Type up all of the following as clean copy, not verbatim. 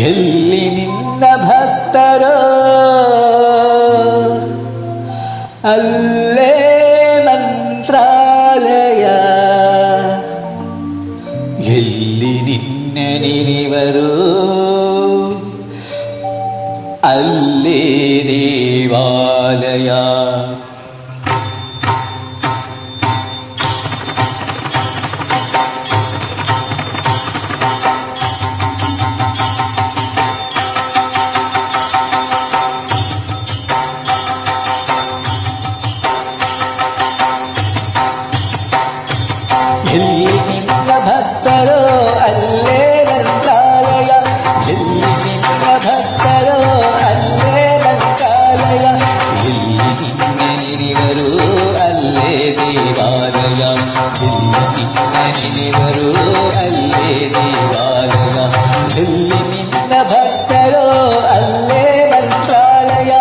ಎಲ್ಲಿ ನಿನ್ನ ಭಕ್ತರೋ ಅಲ್ಲೇ ಮಂತ್ರಾಲಯ, ಎಲ್ಲಿ ನಿನ್ನ ನೆನೆವರು ಅಲ್ಲೇ ದೇವಾಲಯ. ಎಲ್ಲಿ ನಿನ್ನ ಭಕ್ತರೋ ಅಲ್ಲೇ ಮಂತ್ರಾಲಯ, ಎಲ್ಲಿ ನಿನ್ನ ಭಕ್ತರೋ ಅಲ್ಲೇ ಮಂತ್ರಾಲಯ, ಎಲ್ಲಿ ನಿನ್ನ ನೆನೆವರು ಅಲ್ಲೇ ದೇವಾಲಯ, ಎಲ್ಲಿ ನಿನ್ನ ನೆನೆವರು ಅಲ್ಲೇ ದೇವಾಲಯ, ಎಲ್ಲಿ ನಿನ್ನ ಭಕ್ತರೋ ಅಲ್ಲೇ ಮಂತ್ರಾಲಯ.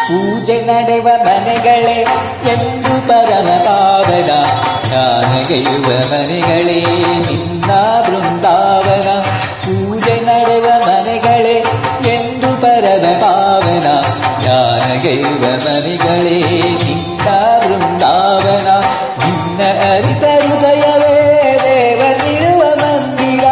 ಪೂಜೆ ನಡೆವ ಮನೆಗಳೇ ಎಂದು ಪರಮ ಪಾವನ, ಜ್ಞಾನಗೈಯುವ ಮನೆಗಳೇ ನಿನ್ನ ಬೃಂದಾವನ. ಪೂಜೆ ನಡೆವ ಮನೆಗಳೇ ಎಂದು ಪರಮ ಪಾವನ, ಜ್ಞಾನಗೈಯುವ ಮನೆಗಳೇ ನಿನ್ನ ಬೃಂದಾವನ. ನಿನ್ನ ಅರಿತ ಹೃದಯವೇ ದೇವರಿರುವ ಮಂದಿರ,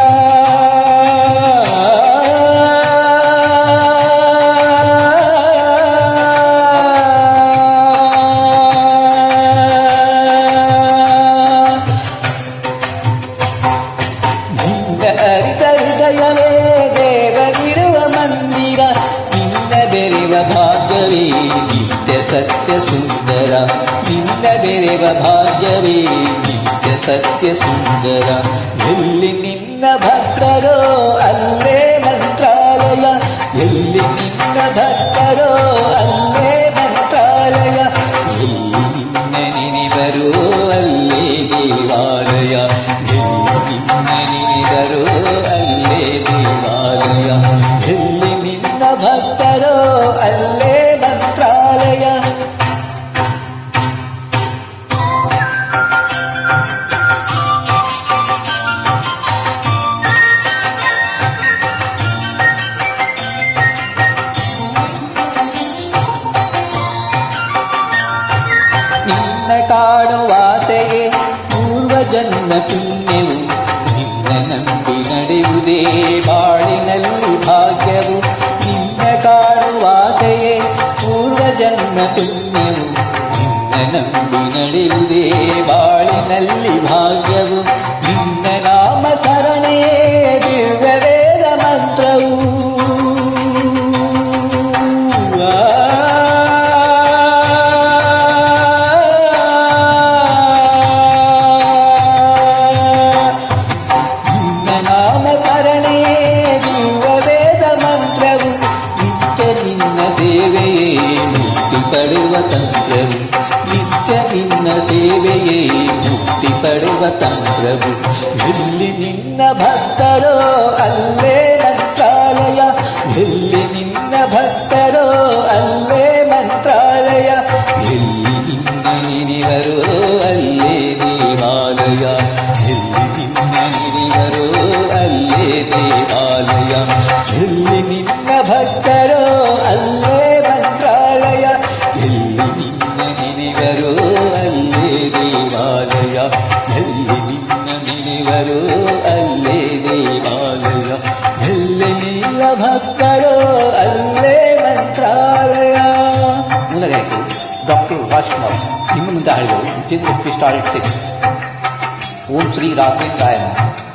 ಅರಿತ ಹೃದಯವೇ ದೇವರಿರುವ ಮಂದಿರ. ನಿನ್ನ ಬೆರೆವ ಭಾಗ್ಯವೇ ನಿತ್ಯ ಸತ್ಯ ಸುಂದರ, ನಿನ್ನ ಬೆರೆವ ಭಾಗ್ಯವೇ ನಿತ್ಯ ಸತ್ಯ ಸುಂದರ. ಎಲ್ಲಿ ನಿನ್ನ ಭಕ್ತರೋ ಅಲ್ಲೇ ಮಂತ್ರಾಲಯ, ಎಲ್ಲಿ ನಿನ್ನ ಭಕ್ತರೋ ಅಲ್ಲೇ ಮಂತ್ರಾಲಯ, ಎಲ್ಲಿ ನಿನ್ನ ನೆನೆವರು ಅಲ್ಲೇ ದೇವಾಲಯ, ಎಲ್ಲಿ ನಿನ್ನ ನೆನೆವರು ಅಲ್ಲೇ ದೇವಾಲಯ, ಎಲ್ಲಿ ನಿನ್ನ ಭಕ್ತರೋ ಅಲ್ಲೇ ಮಂತ್ರಾಲಯ. ನಿನ್ನ ಕಾಣುವಾತೆಗೆ ಪೂರ್ವ ಜನ್ಮ ಪುಣ್ಯವು, ನಿನ್ನ ನಂಬಿ ನಡೆಯುವುದೇ ಬಾಳಿನಲ್ಲಿ ಭಾಗ್ಯವು. ನಿನ್ನ ಕಾಣುವಾತೆಗೆ ಪೂರ್ವ ಜನ್ಮ ಪುಣ್ಯವು, ನಿನ್ನ ನಂಬಿ ನಡೆಯುವುದೇ ಬಾಳಿನಲ್ಲಿ ಭಾಗ್ಯವು. ನಿನ್ನ ನಾಮ ಕರಣೆಯೇ ದಿವ್ಯ ವೇದ ಮಂತ್ರವು, ಸೇವೆಯೇ ಮುಕ್ತಿ ಪಡೆವ ತಂತ್ರವು, ನಿತ್ಯ ನಿನ್ನ ಸೇವೆಯೇ ಮುಕ್ತಿ ಪಡೆವ ತಂತ್ರವು. ಎಲ್ಲಿ ನಿನ್ನ ಭಕ್ತರೋ ಅಲ್ಲೇ ಮಂತ್ರಾಲಯ, ಎಲ್ಲಿ ನಿನ್ನ ಭಕ್ತರೋ ಅಲ್ಲೇ ಮಂತ್ರಾಲಯ, ಎಲ್ಲಿ ನಿನ್ನ ನೆನೆವರು ಅಲ್ಲೇ ದೇವಾಲಯ, ಎಲ್ಲಿ ನಿನ್ನ ನೆನೆವರು ಅಲ್ಲೇ ದೇವಾಲಯ, ಎಲ್ಲಿ ನಿನ್ನ ಭಕ್ತರೋ ಅಲ್ಲೇ ಮಂತ್ರಾಲಯ, ಎಲ್ಲಿ ನಿನ್ನ ನೆನೆವರು ಅಲ್ಲೇ ದೇವಾಲಯ, ಎಲ್ಲಿ ನಿನ್ನ ನೆನೆವರು ಅಲ್ಲೇ ದೇವಾಲಯ, ಎಲ್ಲಿ ನಿನ್ನ ಭಕ್ತರೋ ಅಲ್ಲೇ ಮಂತ್ರಾಲಯ. ಮುಂದೆ ಡಾಕ್ಟರ್ ವಾಷ್ಣವ್ ನಿಮ್ಮ ಮುಂದೆ ಹೇಳಿದರು. 6 ಓಂ ಶ್ರೀ ರಾಘವೇಂದ್ರಾಯ ನಮಃ.